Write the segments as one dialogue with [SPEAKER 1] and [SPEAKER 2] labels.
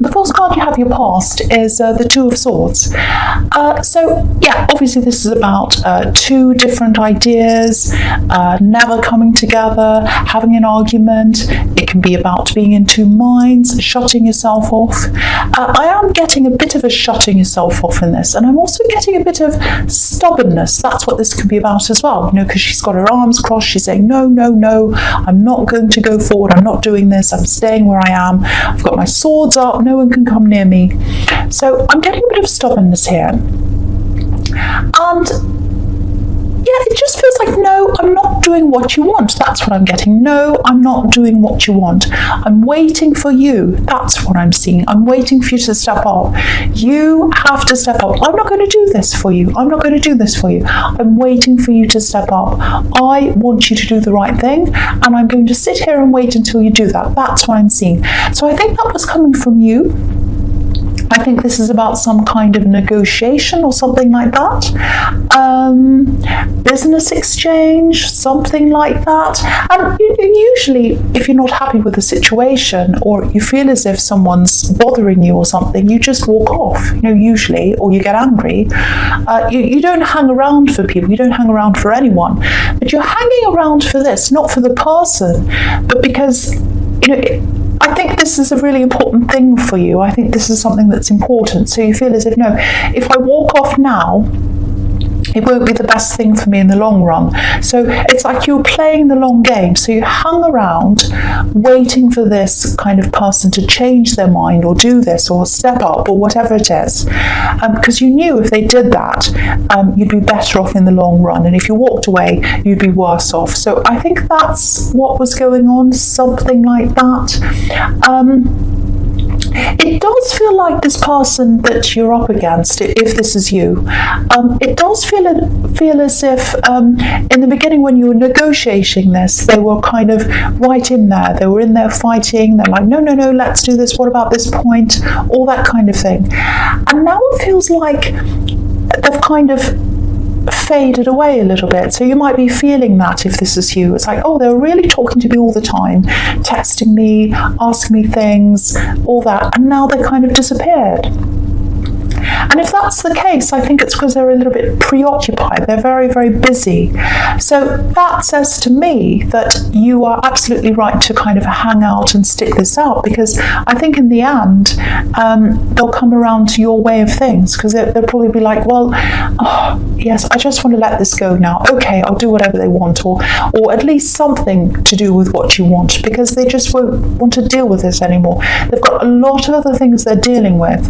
[SPEAKER 1] The first card you have, your past, is the Two of Swords. So, yeah, obviously this is about two different ideas, never coming together, having an argument. It can be about being in two minds, shutting yourself off. I am getting a bit of a shutting yourself off in this, and I'm also getting a bit of stubbornness. That's what this can be about as well, because she's got her arms crossed. She's saying, no, I'm not going to go forward. I'm not doing this. I'm staying where I am. I've got my swords up. No one can come near me. So I'm getting a bit of stubbornness here. And yeah, it just feels like, no, I'm not doing what you want. That's what I'm getting. No, I'm not doing what you want. I'm waiting for you. That's what I'm seeing. I'm waiting for you to step up. You have to step up. I'm not going to do this for you. I'm not going to do this for you. I'm waiting for you to step up. I want you to do the right thing, and I'm going to sit here and wait until you do that. That's what I'm seeing. So I think that was coming from you. I think this is about some kind of negotiation or something like that. Business exchange, something like that. And usually, if you're not happy with the situation, or you feel as if someone's bothering you or something, you just walk off, usually, or you get angry. You don't hang around for people. You don't hang around for anyone. But you're hanging around for this, not for the person, but because, I think this is a really important thing for you. I think this is something that's important. So you feel as if, no, if I walk off now, it won't be the best thing for me in the long run. So it's like you're playing the long game. So you hung around waiting for this kind of person to change their mind or do this or step up or whatever it is. Because you knew if they did that, you'd be better off in the long run. And if you walked away, you'd be worse off. So I think that's what was going on, something like that. It does feel like this person that you're up against, if this is you, it does feel as if in the beginning when you were negotiating this, they were kind of right in there. They were in there fighting. They're like, no, let's do this. What about this point? All that kind of thing. And now it feels like they've kind of faded away a little bit. So you might be feeling that if this is you. It's like, oh, they're really talking to me all the time, texting me, asking me things, all that, and now they kind of disappeared. And if that's the case, I think it's because they're a little bit preoccupied. They're very, very busy. So that says to me that you are absolutely right to kind of hang out and stick this out, because I think in the end, they'll come around to your way of things, because they'll probably be like, well, yes, I just want to let this go now. Okay, I'll do whatever they want, or at least something to do with what you want, because they just won't want to deal with this anymore. They've got a lot of other things they're dealing with,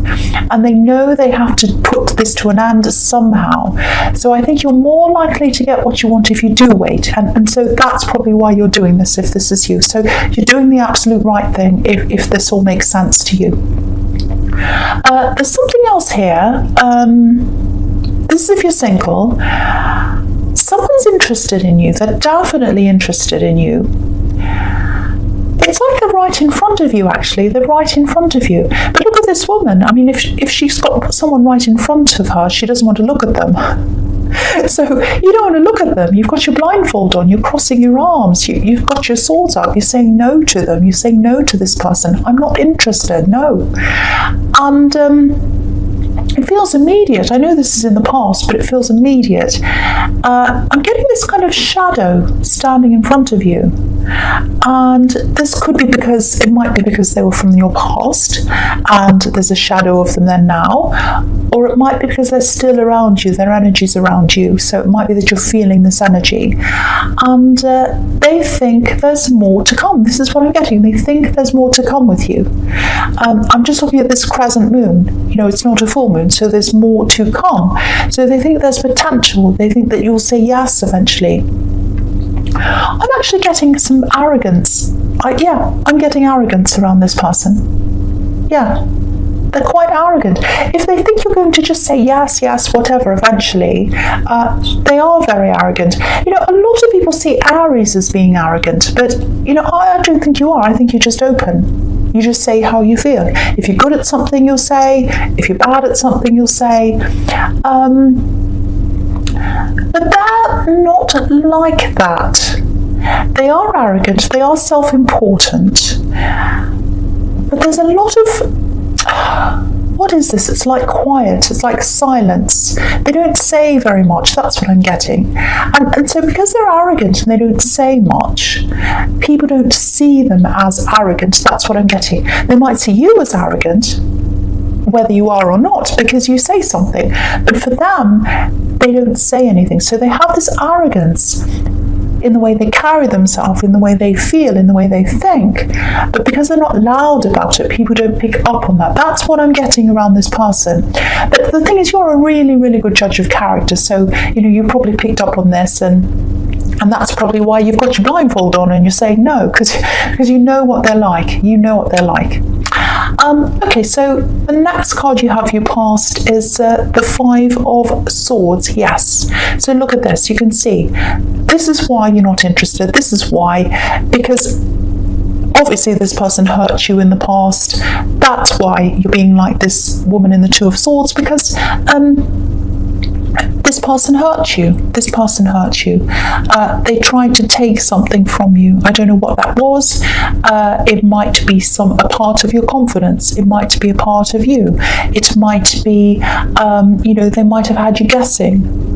[SPEAKER 1] and they know they have to put this to an end somehow. So I think you're more likely to get what you want if you do wait, and so that's probably why you're doing this if this is you. So you're doing the absolute right thing if this all makes sense to you. There's something else here. This is if you're single. Someone's interested in you. They're definitely interested in you. It's like they're right in front of you, actually. They're right in front of you. But look at this woman. I mean, if she's got someone right in front of her, she doesn't want to look at them. So you don't want to look at them. You've got your blindfold on. You're crossing your arms. You've got your swords up. You're saying no to them. You're saying no to this person. I'm not interested. No. And it feels immediate. I know this is in the past, but it feels immediate. I'm getting this kind of shadow standing in front of you. And this could be because, it might be because they were from your past and there's a shadow of them there now, or it might be because they're still around you, their energy's around you, so it might be that you're feeling this energy. And they think there's more to come. This is what I'm getting. They think there's more to come with you. I'm just looking at this crescent moon. It's not a full moon, so there's more to come. So they think there's potential. They think that you'll say yes eventually. I'm actually getting some arrogance. I'm getting arrogance around this person. Yeah, they're quite arrogant. If they think you're going to just say yes, whatever, eventually, they are very arrogant. A lot of people see Aries as being arrogant, but, I don't think you are. I think you're just open. You just say how you feel. If you're good at something, you'll say. If you're bad at something, you'll say. But they're not like that. They are arrogant, they are self-important, but there's a lot of what is this? It's like quiet. It's like silence. They don't say very much. That's what I'm getting. And so because they're arrogant and they don't say much, people don't see them as arrogant. That's what I'm getting. They might see you as arrogant, whether you are or not, because you say something. But for them, they don't say anything. So they have this arrogance in the way they carry themselves, in the way they feel, in the way they think. But because they're not loud about it, people don't pick up on that. That's what I'm getting around this person. But the thing is, you're a really, really good judge of character. So, you probably picked up on this, and that's probably why you've got your blindfold on and you're saying no, because you know what they're like. You know what they're like. Okay, so the next card you have for your past is the Five of Swords. Yes. So look at this. You can see this is why you're not interested. This is why, because obviously this person hurt you in the past. That's why you're being like this woman in the Two of Swords, because this person hurt you. This person hurt you. They tried to take something from you. I don't know what that was. It might be a part of your confidence. It might be a part of you. It might be, they might have had you guessing.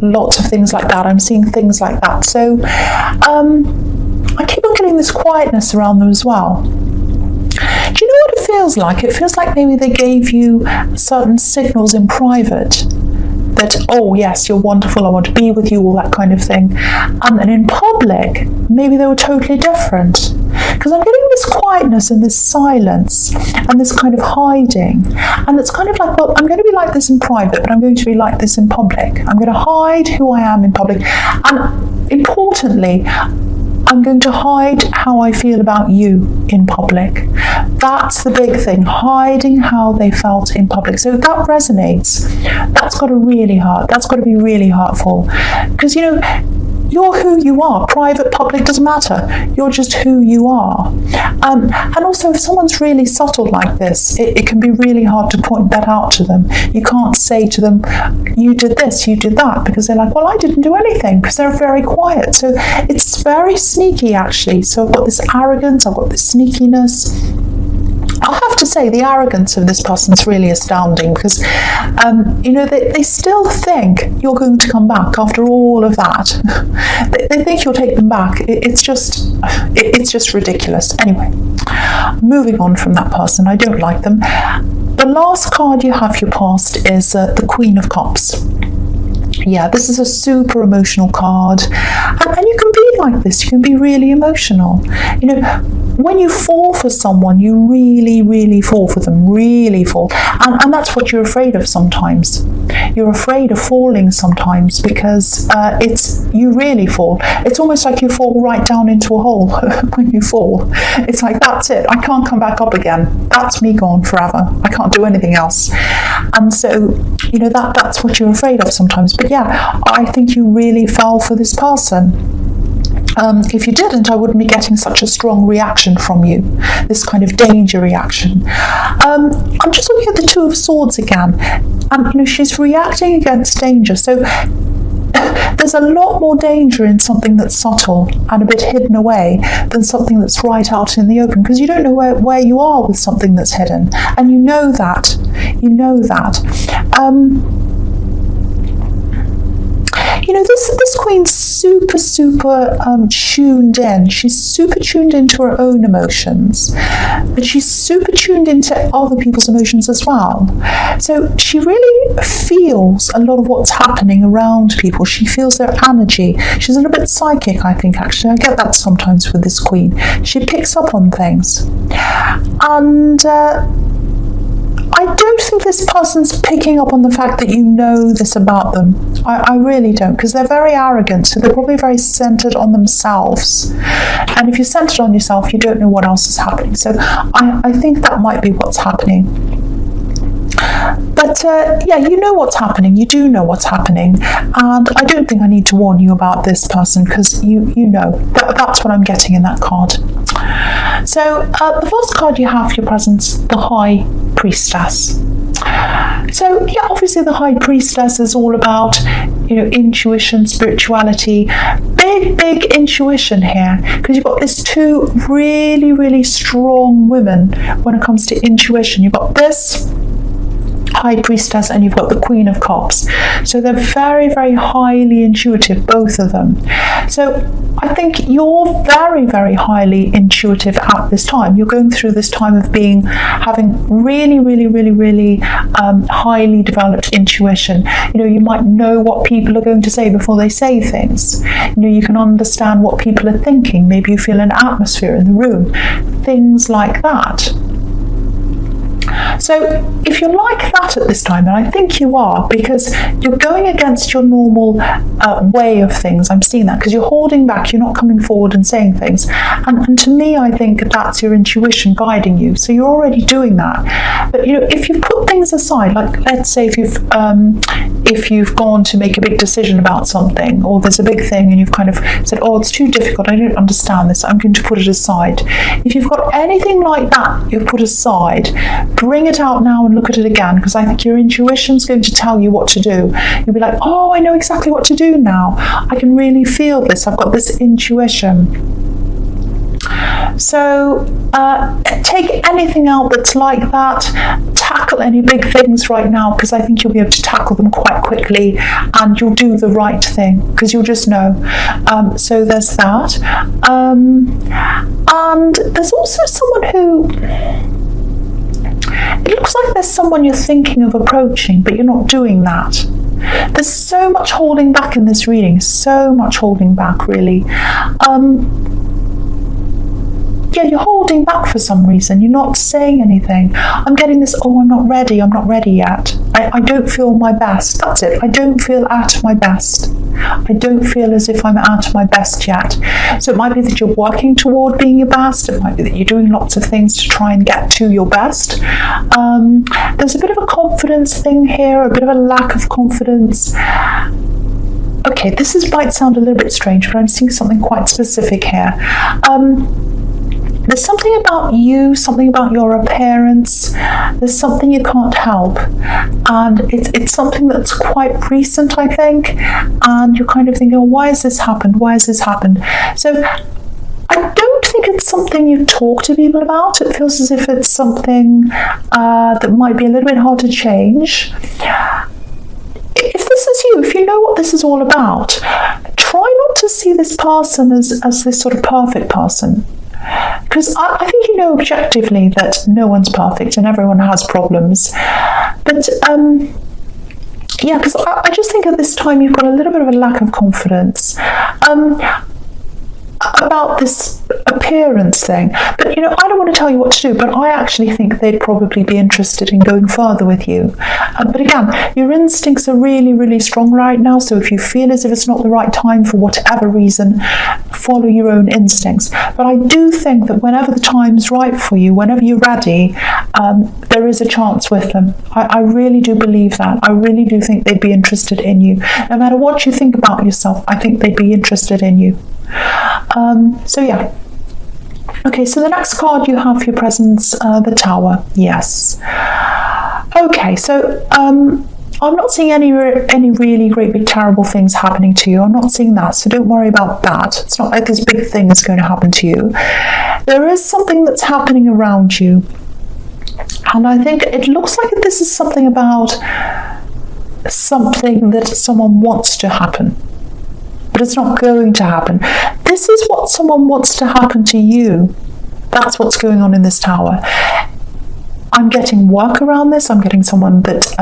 [SPEAKER 1] Lots of things like that. I'm seeing things like that. So I keep on getting this quietness around them as well. Do you know what it feels like? It feels like maybe they gave you certain signals in private. That, oh yes, you're wonderful, I want to be with you, all that kind of thing. And then in public, maybe they were totally different. Because I'm getting this quietness and this silence and this kind of hiding. And it's kind of like, well, I'm going to be like this in private, but I'm going to be like this in public. I'm going to hide who I am in public. And importantly, I'm going to hide how I feel about you in public. That's the big thing, hiding how they felt in public. So if that resonates, that's got to really hurt. That's got to be really hurtful. Because, you're who you are. Private, public, doesn't matter. You're just who you are. And also, if someone's really subtle like this, it can be really hard to point that out to them. You can't say to them, you did this, you did that, because they're like, well, I didn't do anything, because they're very quiet. So it's very sneaky, actually. So I've got this arrogance, I've got this sneakiness. I'll have to say the arrogance of this person is really astounding, because, they still think you're going to come back after all of that. They think you'll take them back. It's just ridiculous. Anyway, moving on from that person. I don't like them. The last card you have for your past is the Queen of Cups. Yeah, this is a super emotional card. And you can be like this. You can be really emotional. When you fall for someone, you really, really fall for them, really fall. And that's what you're afraid of sometimes. You're afraid of falling sometimes because you really fall. It's almost like you fall right down into a hole when you fall. It's like, that's it. I can't come back up again. That's me gone forever. I can't do anything else. And so, that's what you're afraid of sometimes. But yeah, I think you really fell for this person. If you didn't, I wouldn't be getting such a strong reaction from you, this kind of danger reaction. I'm just looking at the Two of Swords again, and she's reacting against danger. So there's a lot more danger in something that's subtle and a bit hidden away than something that's right out in the open, because you don't know where you are with something that's hidden, and you know that. This queen's super tuned in. She's super tuned into her own emotions, but she's super tuned into other people's emotions as well. So she really feels a lot of what's happening around people. She feels their energy. She's a little bit psychic, I think, actually. I get that sometimes with this queen. She picks up on things. And I don't think this person's picking up on the fact that you know this about them. I really don't, because they're very arrogant, so they're probably very centered on themselves. And if you're centered on yourself, you don't know what else is happening. So I think that might be what's happening. But you know what's happening. You do know what's happening. And I don't think I need to warn you about this person, because you know. That's what I'm getting in that card. So the first card you have for your presence, the High Priestess. So yeah, obviously the High Priestess is all about, intuition, spirituality, big intuition here, because you've got these two really, really strong women when it comes to intuition. You've got this High Priestess and you've got the Queen of Cups. So they're very, very highly intuitive, both of them. So I think you're very, very highly intuitive at this time. You're going through this time of having really, really, really, really highly developed intuition. You might know what people are going to say before they say things. You can understand what people are thinking. Maybe you feel an atmosphere in the room. Things like that. So if you're like that at this time, and I think you are, because you're going against your normal way of things, I'm seeing that, because you're holding back, you're not coming forward and saying things. And to me, I think that's your intuition guiding you. So you're already doing that. But if you put things aside, like let's say if you've gone to make a big decision about something, or there's a big thing and you've kind of said, oh, it's too difficult, I don't understand this, I'm going to put it aside. If you've got anything like that you've put aside, bring it out now and look at it again, because I think your intuition's going to tell you what to do. You'll be like, oh, I know exactly what to do now. I can really feel this. I've got this intuition. So take anything out that's like that. Tackle any big things right now, because I think you'll be able to tackle them quite quickly, and you'll do the right thing, because you'll just know. So there's that. And there's also someone who... It looks like there's someone you're thinking of approaching, but you're not doing that. There's so much holding back in this reading, so much holding back, really. Yeah, you're holding back for some reason. You're not saying anything. I'm getting this, oh, I'm not ready yet. I don't feel my best. That's it. I don't feel at my best. I don't feel as if I'm at my best yet. So it might be that you're working toward being your best. It might be that you're doing lots of things to try and get to your best. There's a bit of a confidence thing here, a bit of a lack of confidence. Okay, might sound a little bit strange, but I'm seeing something quite specific here. There's something about you, something about your appearance. There's something you can't help, and it's something that's quite recent, I think. And you're kind of thinking, oh, why has this happened? Why has this happened? So I don't think it's something you talk to people about. It feels as if it's something that might be a little bit hard to change. If this is you, if you know what this is all about, try not to see this person as this sort of perfect person. Because I think you know objectively that no one's perfect and everyone has problems. But yeah, because I just think at this time you've got a little bit of a lack of confidence about this appearance thing. But I don't want to tell you what to do, but I actually think they'd probably be interested in going further with you. But again, your instincts are really, really strong right now, so if you feel as if it's not the right time for whatever reason, follow your own instincts. But I do think that whenever the time's right for you, whenever you're ready, there is a chance with them. I really do believe that. I really do think they'd be interested in you. No matter what you think about yourself, I think they'd be interested in you. So yeah. Okay, so the next card you have for your presence, the Tower. Yes. Okay, so I'm not seeing any really great big terrible things happening to you. I'm not seeing that, so don't worry about that. It's not like this big thing is going to happen to you. There is something that's happening around you, and I think it looks like this is something about something that someone wants to happen, but it's not going to happen. This is what someone wants to happen to you. That's what's going on in this Tower. I'm getting work around this. I'm getting someone that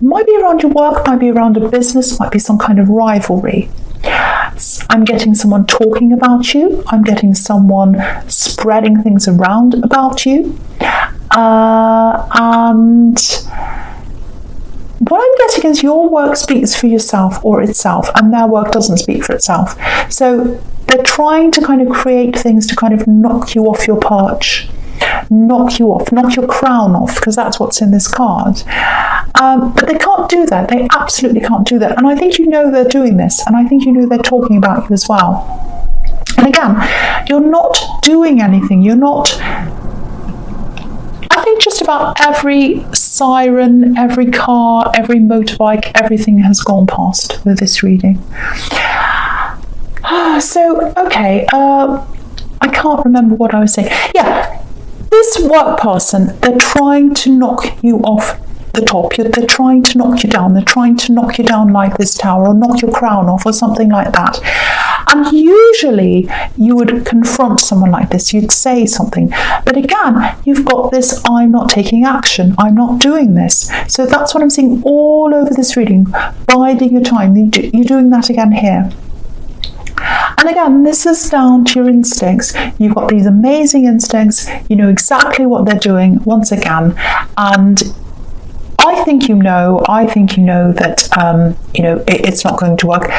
[SPEAKER 1] might be around your work, might be around a business, might be some kind of rivalry. I'm getting someone talking about you. I'm getting someone spreading things around about you. And what I'm getting is your work speaks for yourself or itself, and their work doesn't speak for itself. So they're trying to kind of create things to kind of knock you off your perch, knock you off, knock your crown off, because that's what's in this card. But they can't do that. They absolutely can't do that. And I think you know they're doing this, and I think you know they're talking about you as well. And again, you're not doing anything. You're not... I think just about every siren, every car, every motorbike, everything has gone past with this reading. So, okay, I can't remember what I was saying. Yeah, this work person, they're trying to knock you off the top. They're trying to knock you down. They're trying to knock you down like this tower, or knock your crown off, or something like that. And usually you would confront someone like this. You'd say something. But again, you've got this, I'm not taking action. I'm not doing this. So that's what I'm seeing all over this reading. Biding your time. You're doing that again here. And again, this is down to your instincts. You've got these amazing instincts. You know exactly what they're doing, once again. And I think you know that, it's not going to work.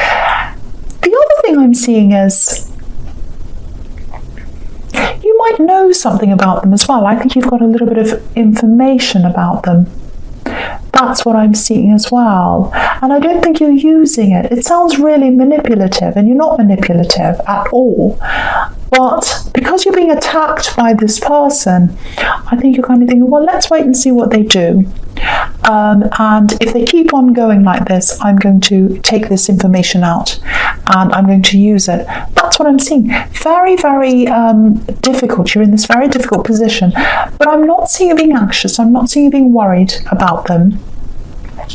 [SPEAKER 1] The other thing I'm seeing is you might know something about them as well. I think you've got a little bit of information about them. That's what I'm seeing as well. And I don't think you're using it. It sounds really manipulative, and you're not manipulative at all. But because you're being attacked by this person, I think you're kind of thinking, well, let's wait and see what they do. And if they keep on going like this, I'm going to take this information out and I'm going to use it. That's what I'm seeing. Very, very difficult. You're in this very difficult position. But I'm not seeing you being anxious. I'm not seeing you being worried about them.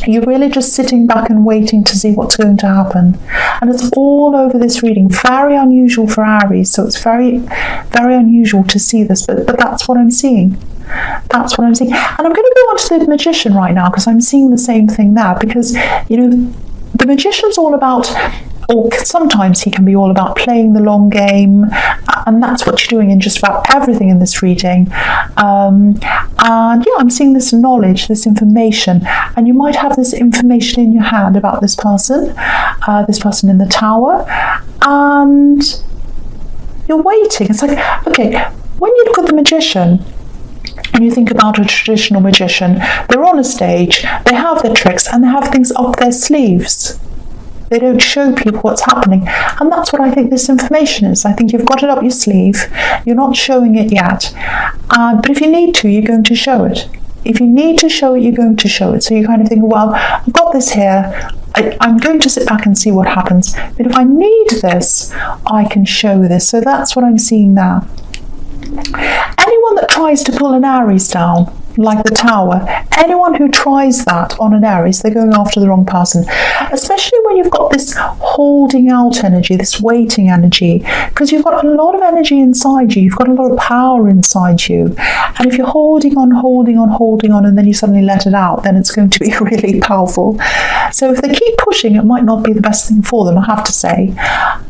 [SPEAKER 1] You're really just sitting back and waiting to see what's going to happen. And it's all over this reading. Very unusual for Aries. So it's very, very unusual to see this. But that's what I'm seeing. That's what I'm seeing. And I'm going to go on to the Magician right now, because I'm seeing the same thing there. Because, the Magician's all about, or sometimes he can be all about playing the long game, and that's what you're doing in just about everything in this reading. And yeah, I'm seeing this knowledge, this information, and you might have this information in your hand about this person in the tower, and you're waiting. It's like, okay, when you look at the Magician, and you think about a traditional magician, they're on a stage, they have their tricks, and they have things up their sleeves. They don't show people what's happening. And that's what I think this information is. I think you've got it up your sleeve. You're not showing it yet. But if you need to, you're going to show it. If you need to show it, you're going to show it. So you kind of think, well, I've got this here. I'm going to sit back and see what happens. But if I need this, I can show this. So that's what I'm seeing now. Anyone that tries to pull an Aries down, like the tower, anyone who tries that on an Aries, they're going after the wrong person. Especially when you've got this holding out energy, this waiting energy, because you've got a lot of energy inside you, you've got a lot of power inside you. And if you're holding on, and then you suddenly let it out, then it's going to be really powerful. So if they keep pushing, it might not be the best thing for them, I have to say.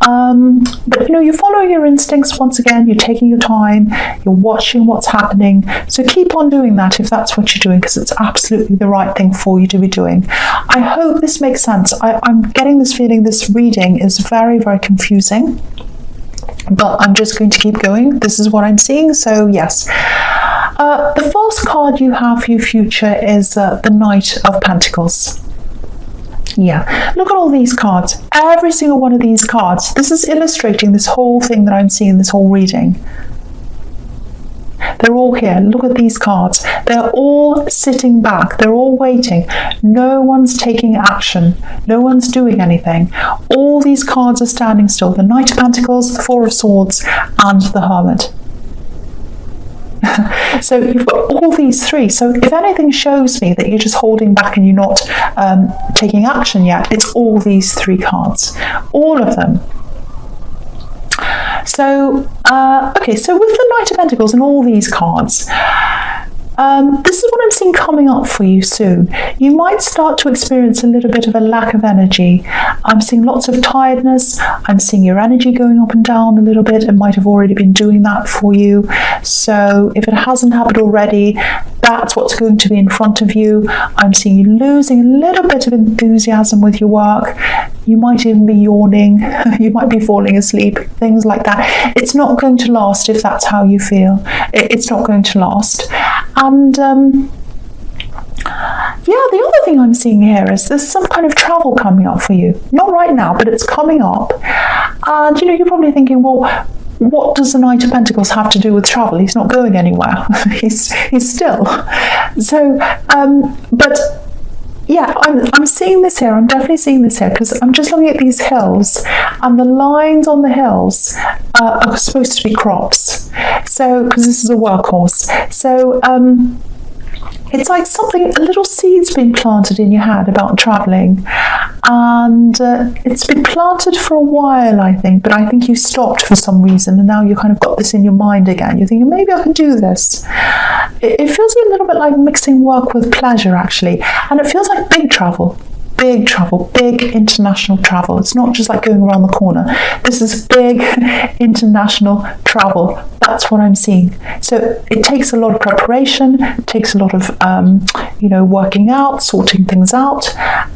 [SPEAKER 1] But you're following your instincts once again, you're taking your time, you're watching what's happening. So keep on doing that if that's what you're doing, because it's absolutely the right thing for you to be doing. I hope this makes sense. I'm getting this feeling this reading is very, very confusing, but I'm just going to keep going. This is what I'm seeing. So yes. The first card you have for your future is the Knight of Pentacles. Yeah, look at all these cards. Every single one of these cards. This is illustrating this whole thing that I'm seeing, this whole reading. They're all here. Look at these cards. They're all sitting back. They're all waiting. No one's taking action. No one's doing anything. All these cards are standing still. The Knight of Pentacles, the Four of Swords, and the Hermit. So you've got all these three. So if anything shows me that you're just holding back and you're not taking action yet, it's all these three cards. All of them. So, okay, so with the Knight of Pentacles and all these cards, this is what I'm seeing coming up for you soon. You might start to experience a little bit of a lack of energy. I'm seeing lots of tiredness. I'm seeing your energy going up and down a little bit. It might have already been doing that for you. So if it hasn't happened already, that's what's going to be in front of you. I'm seeing you losing a little bit of enthusiasm with your work. You might even be yawning. You might be falling asleep, things like that. It's not going to last if that's how you feel. It's not going to last. And yeah, the other thing I'm seeing here is there's some kind of travel coming up for you. Not right now, but it's coming up. And you're probably thinking, well, what does the Knight of Pentacles have to do with travel? He's not going anywhere. he's still. So, but yeah, I'm seeing this here. I'm definitely seeing this here because I'm just looking at these hills, and the lines on the hills are supposed to be crops. So, because this is a workhorse. So, it's like a little seed's been planted in your head about travelling, and it's been planted for a while, I think, but I think you stopped for some reason, and now you kind of got this in your mind again. You're thinking, maybe I can do this. It feels a little bit like mixing work with pleasure, actually, and it feels like big travel, big international travel. It's not just like going around the corner. This is big international travel. That's what I'm seeing. So it takes a lot of preparation, it takes a lot of, working out, sorting things out.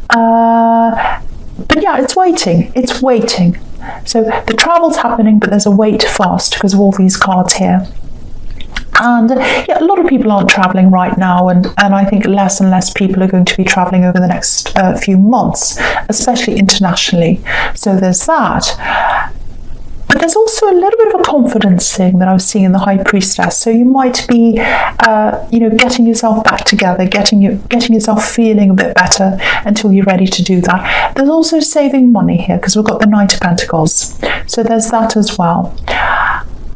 [SPEAKER 1] But yeah, it's waiting. So the travel's happening, but there's a wait first because of all these cards here. And yeah, a lot of people aren't traveling right now, and I think less and less people are going to be traveling over the next few months, especially internationally. So there's that. But there's also a little bit of a confidence thing that I was seeing in the High Priestess. So you might be, getting yourself back together, getting yourself feeling a bit better until you're ready to do that. There's also saving money here because we've got the Knight of Pentacles. So there's that as well.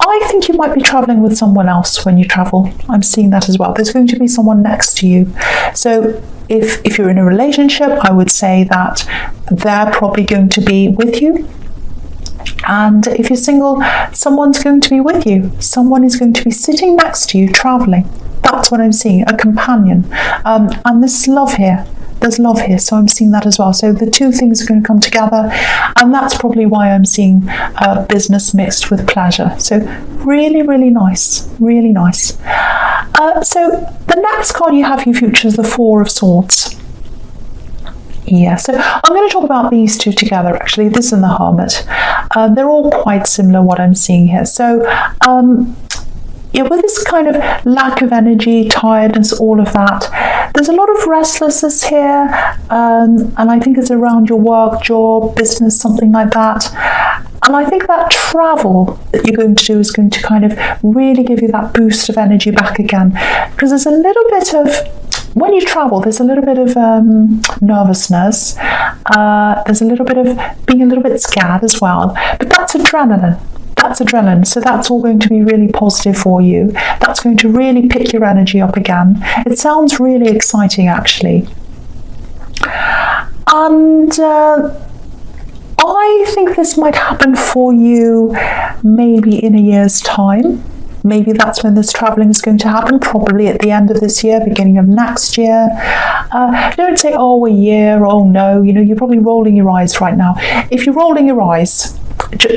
[SPEAKER 1] I think you might be traveling with someone else when you travel. I'm seeing that as well. There's going to be someone next to you. So if you're in a relationship, I would say that they're probably going to be with you. And if you're single, someone's going to be with you. Someone is going to be sitting next to you traveling. That's what I'm seeing, a companion. And there's love here. There's love here, so I'm seeing that as well. So the two things are going to come together, and that's probably why I'm seeing business mixed with pleasure. So really, really nice, really nice. So the next card you have in your future is the Four of Swords. Yeah, so I'm going to talk about these two together, actually, this and the Hermit. They're all quite similar, what I'm seeing here. So, with this kind of lack of energy, tiredness, all of that, there's a lot of restlessness here, and I think it's around your work, job, business, something like that. And I think that travel that you're going to do is going to kind of really give you that boost of energy back again, because there's a little bit of, when you travel, there's a little bit of nervousness. There's a little bit of being a little bit scared as well. But that's adrenaline. So that's all going to be really positive for you. That's going to really pick your energy up again. It sounds really exciting, actually. And I think this might happen for you maybe in a year's time. Maybe that's when this traveling is going to happen, probably at the end of this year, beginning of next year. Don't say, oh, a year, oh no, you're probably rolling your eyes right now. If you're rolling your eyes,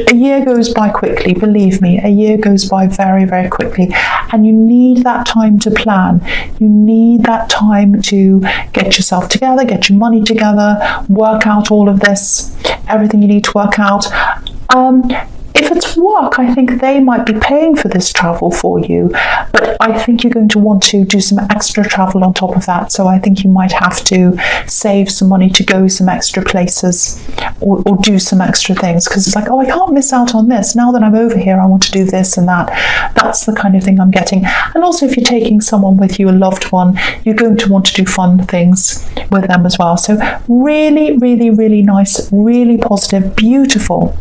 [SPEAKER 1] a year goes by quickly, believe me, a year goes by very, very quickly. And you need that time to plan. You need that time to get yourself together, get your money together, work out all of this, everything you need to work out. If it's work, I think they might be paying for this travel for you, but I think you're going to want to do some extra travel on top of that. So I think you might have to save some money to go some extra places or do some extra things, because it's like, oh, I can't miss out on this. Now that I'm over here, I want to do this and that. That's the kind of thing I'm getting. And also, if you're taking someone with you, a loved one, you're going to want to do fun things with them as well. So really, really, really nice, really positive, beautiful.